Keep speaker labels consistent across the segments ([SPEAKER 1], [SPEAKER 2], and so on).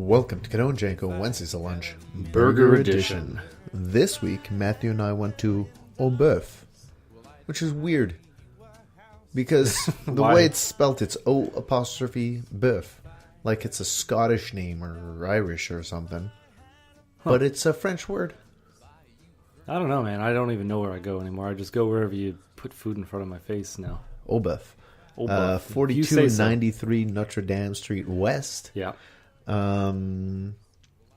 [SPEAKER 1] Welcome to Cadone Janko Wednesdays at Lunch Burger Edition. This week, Matthew and I went to Au Boeuf, which is weird because the way it's spelt, it's O''Boeuf, like it's a Scottish name or Irish or something, but it's a French word.
[SPEAKER 2] I don't know, man. I don't even know where I go anymore. I just go wherever you put food in front of my face now.
[SPEAKER 1] Au Boeuf. 4293 Notre Dame Street West.
[SPEAKER 2] Yeah.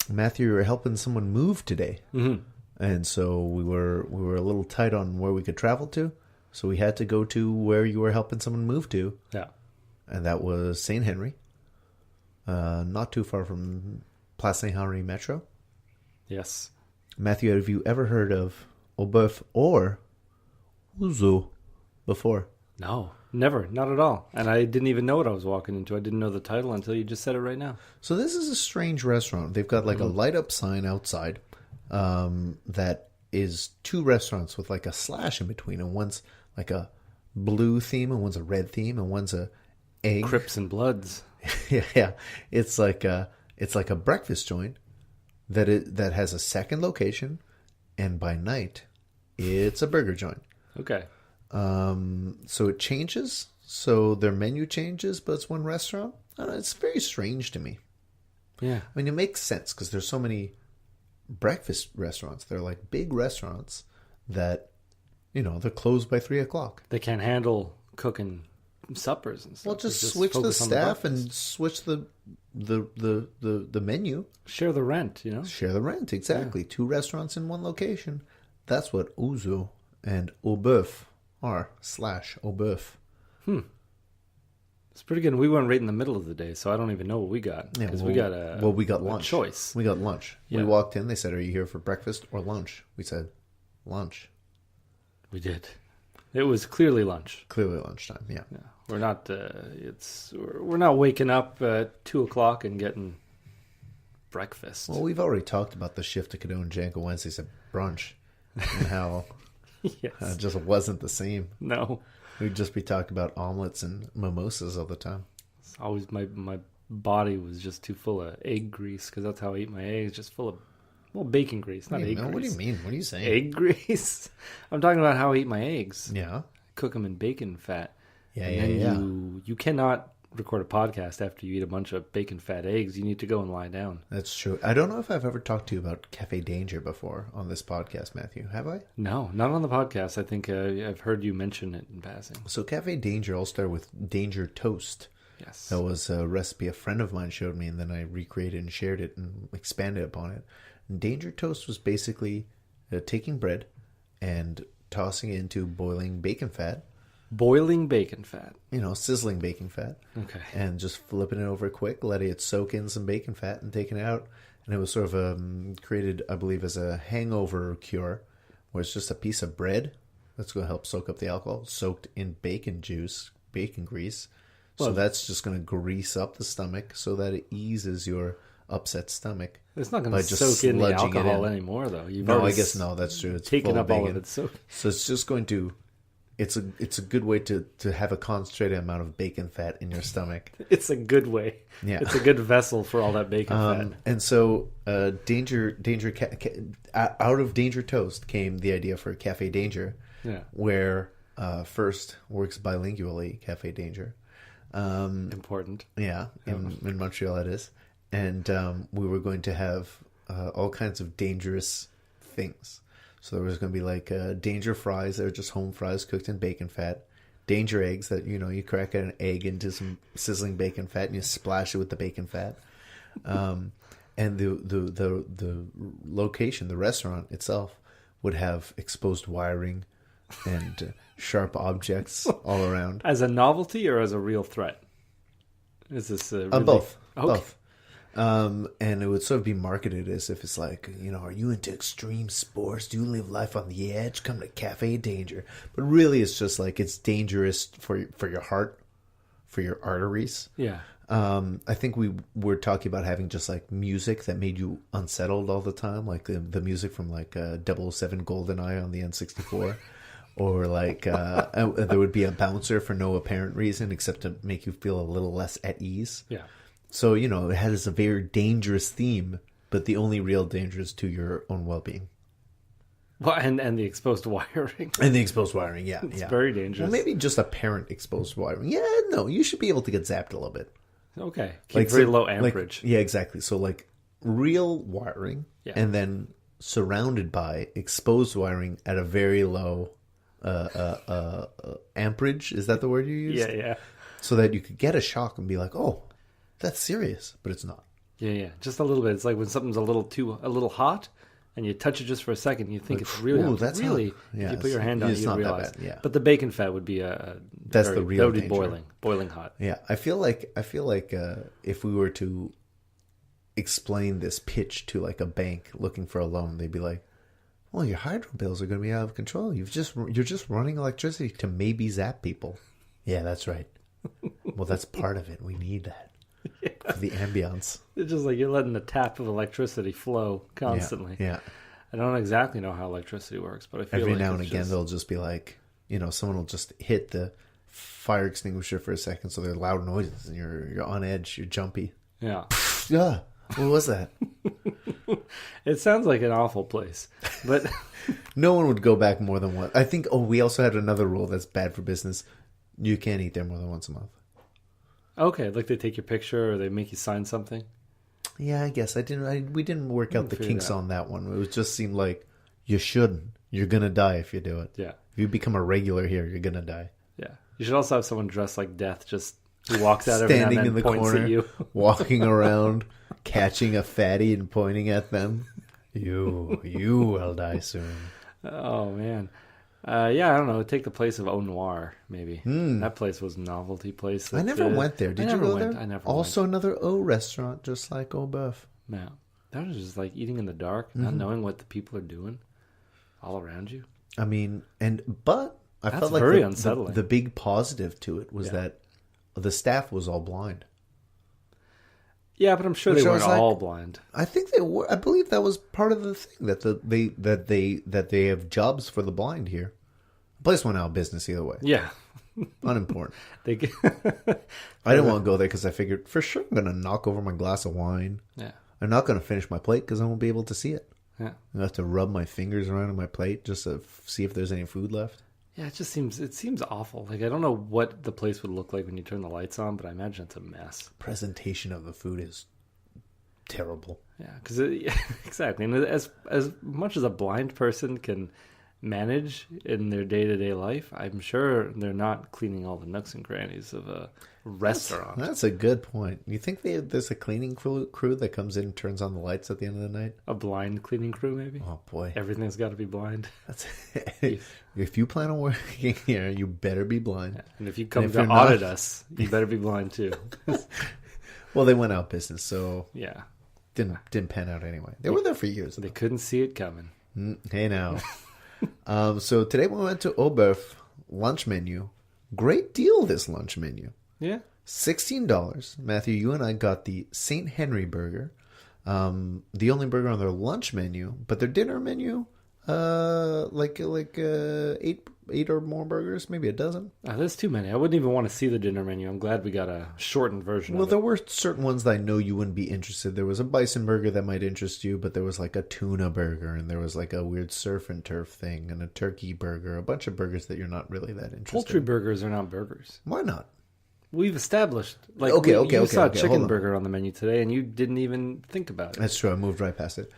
[SPEAKER 1] Matthew, you were helping someone move today.
[SPEAKER 2] Mm-hmm.
[SPEAKER 1] And so we were a little tight on where we could travel to. So we had to go to where you were helping someone move to.
[SPEAKER 2] Yeah.
[SPEAKER 1] And that was St. Henry. Not too far from Place St. Henri Metro.
[SPEAKER 2] Yes.
[SPEAKER 1] Matthew, have you ever heard of Au Boeuf or Ouzo before?
[SPEAKER 2] No, never. Not at all. And I didn't even know what I was walking into. I didn't know the title until you just said it right now.
[SPEAKER 1] So this is a strange restaurant. They've got like a light up sign outside that is two restaurants with like a slash in between. And one's like a blue theme and one's a red theme and one's a egg.
[SPEAKER 2] Crips and Bloods.
[SPEAKER 1] Yeah. It's like a breakfast joint that has a second location, and by night it's a burger joint.
[SPEAKER 2] Okay.
[SPEAKER 1] So it changes. So their menu changes, but it's one restaurant. I don't know, it's very strange to me.
[SPEAKER 2] Yeah.
[SPEAKER 1] I mean, it makes sense because there's so many breakfast restaurants. They're like big restaurants that, they're closed by 3:00.
[SPEAKER 2] They can't handle cooking suppers and stuff.
[SPEAKER 1] Well, just switch the staff and switch the menu.
[SPEAKER 2] Share the rent,
[SPEAKER 1] Share the rent, exactly. Yeah. Two restaurants in one location. That's what Ouzo and Au Boeuf are, /Au Boeuf.
[SPEAKER 2] It's pretty good. We went right in the middle of the day, so I don't even know what we got. Because we got
[SPEAKER 1] lunch.
[SPEAKER 2] Choice.
[SPEAKER 1] We got lunch. Yeah. We walked in. They said, "Are you here for breakfast or lunch?" We said, "Lunch."
[SPEAKER 2] We did. It was clearly lunch.
[SPEAKER 1] Clearly lunchtime. Yeah.
[SPEAKER 2] We're not. We're not waking up at 2:00 and getting breakfast.
[SPEAKER 1] Well, we've already talked about the shift to Cadone Janko Wednesdays at brunch and how
[SPEAKER 2] yes.
[SPEAKER 1] It just wasn't the same.
[SPEAKER 2] No.
[SPEAKER 1] We'd just be talking about omelets and mimosas all the time.
[SPEAKER 2] It's always my body was just too full of egg grease because that's how I eat my eggs, just full of bacon grease, not egg grease.
[SPEAKER 1] What do you mean? What are you saying?
[SPEAKER 2] Egg grease. I'm talking about how I eat my eggs.
[SPEAKER 1] Yeah,
[SPEAKER 2] cook them in bacon fat.
[SPEAKER 1] Yeah,
[SPEAKER 2] You cannot record a podcast after you eat a bunch of bacon fat eggs. You need to go and lie down.
[SPEAKER 1] That's true. I don't know if I've ever talked to you about Cafe Danger before on this podcast, Matthew. Have I?
[SPEAKER 2] No, not on the podcast. I think I've heard you mention it in passing.
[SPEAKER 1] So Cafe Danger all started with Danger Toast.
[SPEAKER 2] Yes.
[SPEAKER 1] That was a recipe a friend of mine showed me, and then I recreated and shared it and expanded upon it. And Danger Toast was basically taking bread and tossing it into boiling bacon fat.
[SPEAKER 2] Boiling bacon fat.
[SPEAKER 1] Sizzling bacon fat.
[SPEAKER 2] Okay.
[SPEAKER 1] And just flipping it over quick, letting it soak in some bacon fat and taking it out. And it was sort of created, I believe, as a hangover cure, where it's just a piece of bread that's going to help soak up the alcohol, soaked in bacon juice, bacon grease. So that's just going to grease up the stomach so that it eases your upset stomach.
[SPEAKER 2] It's not going to soak in the alcohol anymore, though.
[SPEAKER 1] I guess no, that's true. It's
[SPEAKER 2] taken up all of its soak.
[SPEAKER 1] So it's just going to... It's a good way to have a concentrated amount of bacon fat in your stomach.
[SPEAKER 2] It's a good way.
[SPEAKER 1] Yeah.
[SPEAKER 2] It's a good vessel for all that bacon fat.
[SPEAKER 1] And so out of Danger Toast came the idea for Cafe Danger, where first works bilingually, Cafe Danger.
[SPEAKER 2] Important.
[SPEAKER 1] Yeah, in Montreal it is. And we were going to have all kinds of dangerous things. So there was going to be like Danger fries that are just home fries cooked in bacon fat. Danger eggs that, you crack an egg into some sizzling bacon fat and you splash it with the bacon fat. And the location, the restaurant itself, would have exposed wiring and sharp objects all around.
[SPEAKER 2] As a novelty or as a real threat? Is this really...
[SPEAKER 1] Both.
[SPEAKER 2] Okay.
[SPEAKER 1] Both. And it would sort of be marketed as if it's like, are you into extreme sports? Do you live life on the edge? Come to Cafe Danger. But really, it's just like it's dangerous for your heart, for your arteries.
[SPEAKER 2] Yeah.
[SPEAKER 1] I think we were talking about having just like music that made you unsettled all the time, like the music from like 007 GoldenEye on the N64. Or like there would be a bouncer for no apparent reason except to make you feel a little less at ease.
[SPEAKER 2] Yeah.
[SPEAKER 1] So, you know, it has a very dangerous theme, but the only real danger is to your own well-being.
[SPEAKER 2] Well, and the exposed wiring.
[SPEAKER 1] And the exposed wiring, yeah.
[SPEAKER 2] It's very dangerous.
[SPEAKER 1] Well, maybe just apparent exposed wiring. Yeah, no, you should be able to get zapped a little bit.
[SPEAKER 2] Okay. Keep very low amperage.
[SPEAKER 1] Yeah, exactly. So, like, real wiring,
[SPEAKER 2] Yeah.
[SPEAKER 1] and then surrounded by exposed wiring at a very low amperage. Is that the word you used?
[SPEAKER 2] Yeah, yeah.
[SPEAKER 1] So that you could get a shock and be like, oh, that's serious, but it's not.
[SPEAKER 2] Yeah, yeah. Just a little bit. It's like when something's a little hot, and you touch it just for a second, you think it's really hot.
[SPEAKER 1] That's
[SPEAKER 2] really.
[SPEAKER 1] hot. Yeah,
[SPEAKER 2] if you put your hand on it,
[SPEAKER 1] it's
[SPEAKER 2] you
[SPEAKER 1] not that
[SPEAKER 2] realize.
[SPEAKER 1] bad, yeah.
[SPEAKER 2] But the bacon fat would be
[SPEAKER 1] That's the real
[SPEAKER 2] that would be
[SPEAKER 1] danger.
[SPEAKER 2] boiling hot.
[SPEAKER 1] Yeah, I feel like if we were to explain this pitch to like a bank looking for a loan, they'd be like, "Well, your hydro bills are going to be out of control. You're just running electricity to maybe zap people." Yeah, that's right. Well, that's part of it. We need that for the ambience.
[SPEAKER 2] It's just like you're letting the tap of electricity flow constantly.
[SPEAKER 1] Yeah.
[SPEAKER 2] I don't exactly know how electricity works, but I feel
[SPEAKER 1] Every
[SPEAKER 2] like
[SPEAKER 1] now and
[SPEAKER 2] it's
[SPEAKER 1] again,
[SPEAKER 2] just...
[SPEAKER 1] they'll just be like, you know, someone will just hit the fire extinguisher for a second, so they're loud noises, and you're on edge, you're jumpy.
[SPEAKER 2] Yeah.
[SPEAKER 1] Yeah. What was that?
[SPEAKER 2] It sounds like an awful place, but
[SPEAKER 1] No one would go back more than one. I think. Oh, we also had another rule that's bad for business. You can't eat there more than once a month.
[SPEAKER 2] okay, like they take your picture or they make you sign something.
[SPEAKER 1] Yeah, I guess we didn't work out the
[SPEAKER 2] figure
[SPEAKER 1] kinks
[SPEAKER 2] it out.
[SPEAKER 1] on that one. It just seemed like you shouldn't. You're gonna die if you do it.
[SPEAKER 2] Yeah,
[SPEAKER 1] If you become a regular here, you're gonna die.
[SPEAKER 2] yeah. You should also have someone dressed like Death, just who walks out every now and
[SPEAKER 1] Standing
[SPEAKER 2] then,
[SPEAKER 1] in the
[SPEAKER 2] points
[SPEAKER 1] corner,
[SPEAKER 2] at you.
[SPEAKER 1] walking around, catching a fatty and pointing at them. You will die soon.
[SPEAKER 2] Oh man, yeah. I don't know. Take the place of Au Noir, maybe. That place was a novelty place.
[SPEAKER 1] I never went there. Did you go there?
[SPEAKER 2] I never.
[SPEAKER 1] Also, another O restaurant, just like Au Boeuf.
[SPEAKER 2] went. No, that was just like eating in the dark,
[SPEAKER 1] Mm-hmm.
[SPEAKER 2] not knowing what the people are doing all around you.
[SPEAKER 1] I mean, but I
[SPEAKER 2] That's
[SPEAKER 1] felt like
[SPEAKER 2] very
[SPEAKER 1] the
[SPEAKER 2] unsettling.
[SPEAKER 1] the big positive to it was
[SPEAKER 2] Yeah.
[SPEAKER 1] that the staff was all blind.
[SPEAKER 2] Yeah, but I'm sure
[SPEAKER 1] Which
[SPEAKER 2] they
[SPEAKER 1] I
[SPEAKER 2] weren't
[SPEAKER 1] was like-
[SPEAKER 2] all blind.
[SPEAKER 1] I think they were. I believe that was part of the thing that they have jobs for the blind here. The place went out of business either way.
[SPEAKER 2] Yeah,
[SPEAKER 1] Unimportant.
[SPEAKER 2] they.
[SPEAKER 1] I didn't want to go there because I figured for sure I'm going to knock over my glass of wine.
[SPEAKER 2] Yeah,
[SPEAKER 1] I'm not going to finish my plate because I won't be able to see it.
[SPEAKER 2] yeah,
[SPEAKER 1] I have to rub my fingers around on my plate just to see if there's any food left.
[SPEAKER 2] yeah. It seems awful. Like I don't know what the place would look like when you turn the lights on, but I imagine it's a mess.
[SPEAKER 1] Presentation of the food is terrible.
[SPEAKER 2] Yeah, because exactly, and as much as a blind person can manage in their day-to-day life, I'm sure they're not cleaning all the nooks and crannies of a restaurant.
[SPEAKER 1] That's a good point. You think there's a cleaning crew that comes in and turns on the lights at the end of the night?
[SPEAKER 2] A blind cleaning crew, maybe.
[SPEAKER 1] Oh boy,
[SPEAKER 2] Everything's got to be blind.
[SPEAKER 1] that's if you plan on working here, you better be blind.
[SPEAKER 2] And if you come
[SPEAKER 1] if
[SPEAKER 2] to
[SPEAKER 1] you're not-
[SPEAKER 2] audit us, you better be blind too.
[SPEAKER 1] Well, they went out of business, so
[SPEAKER 2] Yeah,
[SPEAKER 1] didn't pan out anyway. They were there for years.
[SPEAKER 2] they couldn't see it coming.
[SPEAKER 1] Hey now. So today we went to Au Boeuf lunch menu. Great deal, this lunch menu.
[SPEAKER 2] Yeah,
[SPEAKER 1] $16. Matthew, you and I got the St. Henry burger. The only burger on their lunch menu, but their dinner menu, eight or more burgers, maybe a dozen.
[SPEAKER 2] there's too many. I wouldn't even want to see the dinner menu. I'm glad we got a shortened version
[SPEAKER 1] Well,
[SPEAKER 2] of it.
[SPEAKER 1] there were certain ones that I know you wouldn't be interested. There was a bison burger that might interest you, but there was like a tuna burger, and there was like a weird surf and turf thing, and a turkey burger, a bunch of burgers that you're not really that interested
[SPEAKER 2] Poultry
[SPEAKER 1] in.
[SPEAKER 2] burgers are not burgers.
[SPEAKER 1] Why not?
[SPEAKER 2] We've established. Like,
[SPEAKER 1] Okay,
[SPEAKER 2] you saw a
[SPEAKER 1] hold
[SPEAKER 2] chicken
[SPEAKER 1] on.
[SPEAKER 2] burger on the menu today, and you didn't even think about it.
[SPEAKER 1] That's true. I moved right past it.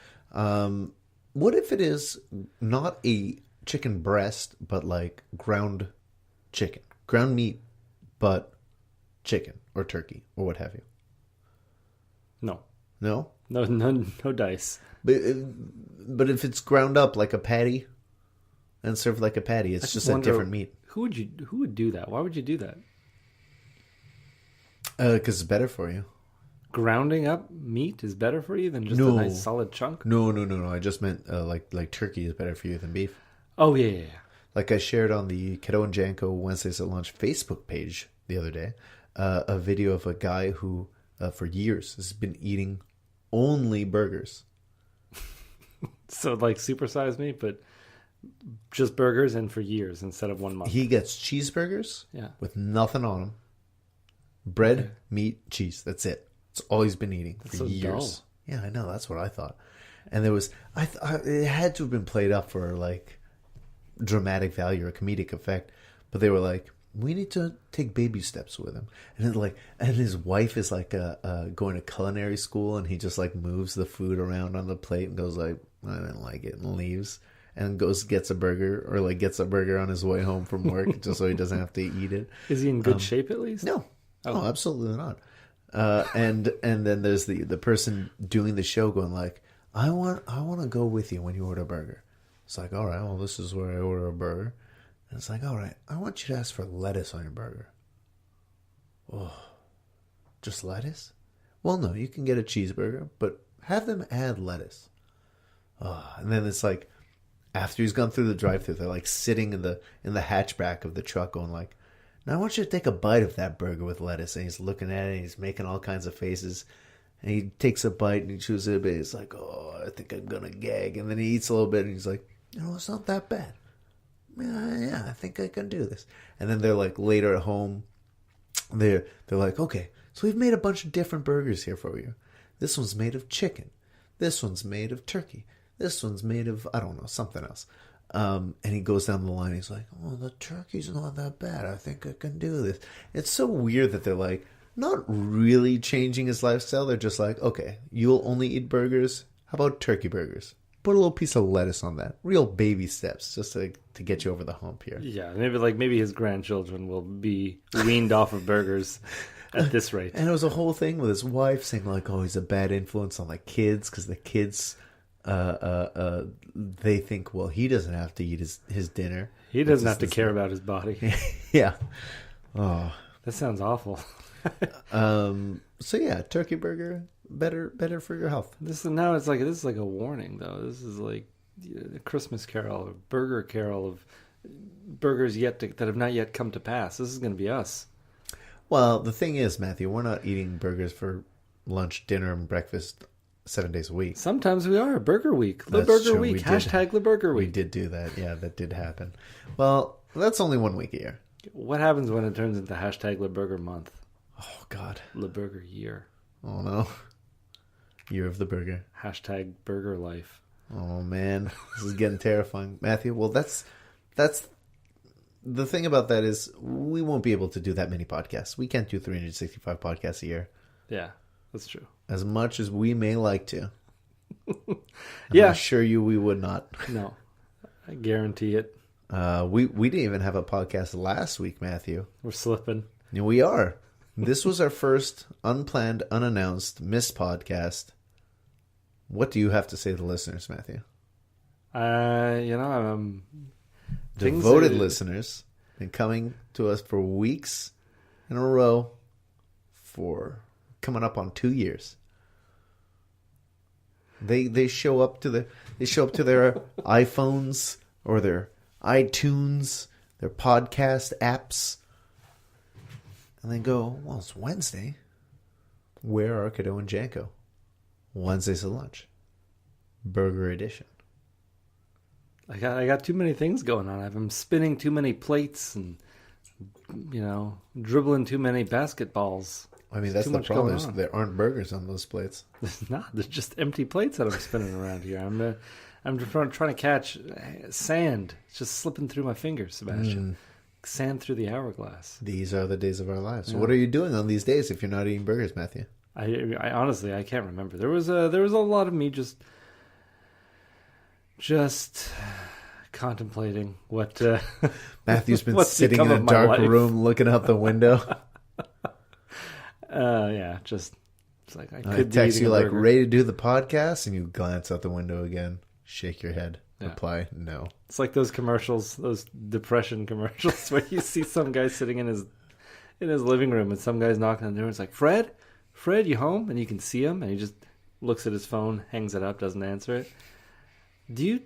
[SPEAKER 1] What if it is not a chicken breast, but like ground chicken, ground meat, but chicken or turkey or what have you?
[SPEAKER 2] No,
[SPEAKER 1] No,
[SPEAKER 2] no dice.
[SPEAKER 1] but if it's ground up like a patty and served like a patty, it's just a
[SPEAKER 2] wonder
[SPEAKER 1] different meat.
[SPEAKER 2] Who would do that? Why would you do that?
[SPEAKER 1] Because it's better for you.
[SPEAKER 2] Grounding up meat is better for you than just a
[SPEAKER 1] No.
[SPEAKER 2] nice solid chunk.
[SPEAKER 1] No. I just meant like turkey is better for you than beef.
[SPEAKER 2] Oh yeah.
[SPEAKER 1] Like I shared on the Kiddo and Janko Wednesdays at Lunch Facebook page the other day, a video of a guy who, for years, has been eating only burgers.
[SPEAKER 2] So like supersize me, but just burgers, and for years instead of 1 month.
[SPEAKER 1] He gets cheeseburgers
[SPEAKER 2] Yeah.
[SPEAKER 1] with nothing on them. Bread, meat, cheese. That's it. It's all he's been eating
[SPEAKER 2] That's
[SPEAKER 1] for
[SPEAKER 2] so
[SPEAKER 1] years.
[SPEAKER 2] dull.
[SPEAKER 1] Yeah, I know. That's what I thought. And there was, it had to have been played up for like dramatic value or comedic effect, but they were like, we need to take baby steps with him. And then and his wife is like going to culinary school, and he just like moves the food around on the plate and goes like, I didn't like it, and leaves. And gets a burger, or like gets a burger on his way home from work, just so he doesn't have to eat it.
[SPEAKER 2] Is he in good shape at least?
[SPEAKER 1] No, absolutely not. And then there's the person doing the show going like, I want to go with you when you order a burger. It's like, all right, well, this is where I order a burger. And it's like, all right, I want you to ask for lettuce on your burger. Oh, just lettuce? Well, no, you can get a cheeseburger, but have them add lettuce. Oh, and then it's like, after he's gone through the drive-thru, they're like sitting in the hatchback of the truck going like, now I want you to take a bite of that burger with lettuce. And he's looking at it, and he's making all kinds of faces. And he takes a bite, and he chews it a bit. He's like, oh, I think I'm going to gag. And then he eats a little bit, and he's like, it's not that bad. Yeah, I think I can do this. And then they're like later at home, they're like, okay, so we've made a bunch of different burgers here for you. This one's made of chicken. This one's made of turkey. This one's made of, I don't know, something else. And he goes down the line. He's like, oh, the turkey's not that bad. I think I can do this. It's so weird that they're like, not really changing his lifestyle. They're just like, okay, you'll only eat burgers. How about turkey burgers? Put a little piece of lettuce on that. Real baby steps, just to get you over the hump here.
[SPEAKER 2] Yeah, maybe his grandchildren will be weaned off of burgers at this rate.
[SPEAKER 1] And it was a whole thing with his wife saying like, oh, he's a bad influence on the kids, because the kids, they think, well, he doesn't have to eat his dinner.
[SPEAKER 2] He doesn't have to care about his body.
[SPEAKER 1] Yeah. Oh,
[SPEAKER 2] that sounds awful.
[SPEAKER 1] So yeah, turkey burger, better for your health.
[SPEAKER 2] This is like a warning though. This is like a Christmas Carol or Burger Carol of burgers that have not yet come to pass. This is going to be us.
[SPEAKER 1] Well, the thing is, Matthew, we're not eating burgers for lunch, dinner, and breakfast 7 days a week.
[SPEAKER 2] Sometimes we are. Burger Week.
[SPEAKER 1] That's
[SPEAKER 2] Burger
[SPEAKER 1] true.
[SPEAKER 2] Week. Hashtag Le Burger Week.
[SPEAKER 1] We did do that. Yeah, that did happen. Well, that's only 1 week a year.
[SPEAKER 2] What happens when it turns into hashtag Le Burger Month?
[SPEAKER 1] Oh, God.
[SPEAKER 2] Le Burger Year.
[SPEAKER 1] Oh, no. Year of the burger.
[SPEAKER 2] Hashtag Burger Life.
[SPEAKER 1] Oh, man. This is getting terrifying. Matthew, well, that's the thing about that is we won't be able to do that many podcasts. We can't do 365 podcasts a year.
[SPEAKER 2] Yeah, that's true.
[SPEAKER 1] As much as we may like to.
[SPEAKER 2] Yeah.
[SPEAKER 1] I assure you we would not.
[SPEAKER 2] No, I guarantee it.
[SPEAKER 1] We didn't even have a podcast last week, Matthew.
[SPEAKER 2] We're slipping.
[SPEAKER 1] And we are. This was our first unplanned, unannounced, missed podcast. What do you have to say to the listeners, Matthew? Devoted listeners been coming to us for weeks in a row for coming up on 2 years. They show up to their iPhones or their iTunes, their podcast apps, and they go, well, it's Wednesday. Where are Cadeau and Janko? Wednesdays at lunch. Burger edition.
[SPEAKER 2] I got too many things going on. I'm spinning too many plates and, dribbling too many basketballs.
[SPEAKER 1] I mean, that's the problem. There aren't burgers on those plates.
[SPEAKER 2] There's not. There's just empty plates that I'm spinning around here. I'm trying to catch sand. It's just slipping through my fingers, Sebastian. Sand through the hourglass.
[SPEAKER 1] These are the days of our lives. Yeah. What are you doing on these days if you're not eating burgers, Matthew?
[SPEAKER 2] I honestly, I can't remember. There was a lot of me just contemplating what
[SPEAKER 1] Matthew's been sitting in a dark room looking out the window.
[SPEAKER 2] Yeah, just it's like I could
[SPEAKER 1] text you like ready to do the podcast, and you glance out the window again, shake your head, reply no.
[SPEAKER 2] It's like those commercials, those depression commercials, where you see some guy sitting in his living room, and some guy's knocking on the door. It's like, Fred, you home? And you can see him, and he just looks at his phone, hangs it up, doesn't answer it. Do